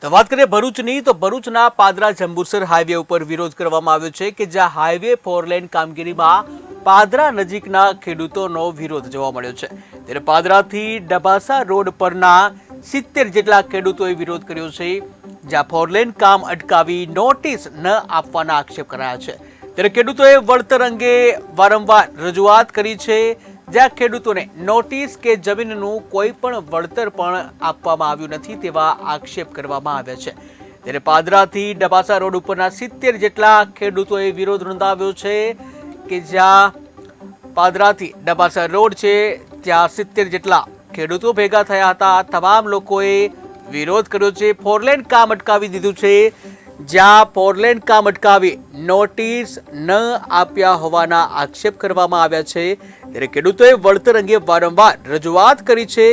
તો વાત કરીએ ભરૂચની, તો ભરૂચના પાદરા જંબુસર હાઈવે ઉપર વિરોધ કરવામાં આવ્યો છે કે જ્યાં હાઈવે 4 લેન કામગીરીમાં પાદરા નજીકના ખેડૂતોનો વિરોધ જોવા મળ્યો છે। ત્યારે પાદરાથી ડબાસા રોડ પરના 70 જેટલા ખેડૂતોએ વિરોધ કર્યો છે, જ્યાં 4 લેન કામ અટકાવી નોટિસ ન આપવાના આક્ષેપ કરાયા છે। ત્યારે ખેડૂતોએ વળતર અંગે વારંવાર રજૂઆત કરી છે, જ્યાં ખેડૂતોને નોટિસ કે જમીનનું કોઈ પણ વળતર પણ આપવામાં આવ્યું નથી તેવા આક્ષેપ કરવામાં આવ્યા છે। ત્યારે પાદરાથી ડબાસા રોડ ઉપરના 70 જેટલા ખેડૂતોએ વિરોધ નોંધાવ્યો છે કે જ્યાં પાદરાથી ડબાસા રોડ છે ત્યાં 70 જેટલા ખેડૂતો ભેગા થયા હતા। તમામ લોકોએ વિરોધ કર્યો છે, 4 લેન કામ અટકાવી દીધું છે, જ્યાં 4 લેન કામ અટકાવી નોટિસ ન આપ્યા હોવાના આક્ષેપ કરવામાં આવ્યા છે। ત્યારે ખેડૂતોએ વળતર અંગે વારંવાર રજૂઆત કરી છે।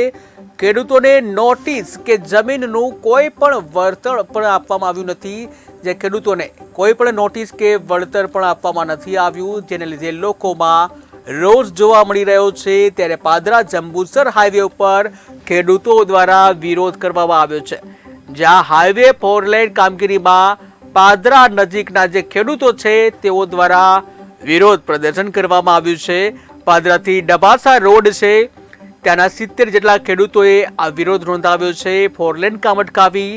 ખેડૂતોને નોટિસ કે જમીનનું કોઈ પણ વળતર પણ આપવામાં આવ્યું નથી, જે ખેડૂતોને કોઈ પણ નોટિસ કે વળતર પણ આપવામાં નથી આવ્યું, જેને લીધે લોકોમાં રોષ જોવા મળી રહ્યો છે। ત્યારે પાદરા જંબુસર હાઈવે ઉપર ખેડૂતો દ્વારા વિરોધ કરવામાં આવ્યો છે, જ્યાં હાઈવે 4 લેન કામગીરીમાં પાદરા નજીકના જે ખેડૂતો છે તેઓ દ્વારા વિરોધ પ્રદર્શન કરવામાં આવ્યું છે। પાદરાથી ડબાસા રોડ છે ત્યાંના 70 જેટલા ખેડૂતોએ આ વિરોધ નોંધાવ્યો છે। 4 લેન કામ અટકાવી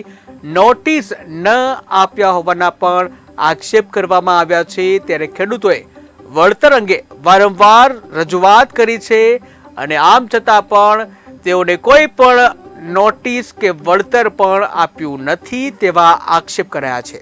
નોટિસ ન આપ્યા હોવાના પણ આક્ષેપ કરવામાં આવ્યા છે। ત્યારે ખેડૂતોએ વળતર અંગે વારંવાર રજૂઆત કરી છે અને આમ છતાં પણ તેઓને કોઈ પણ નોટિસ કે વળતર પણ આપ્યું નથી તેવા આક્ષેપ કરાયા છે।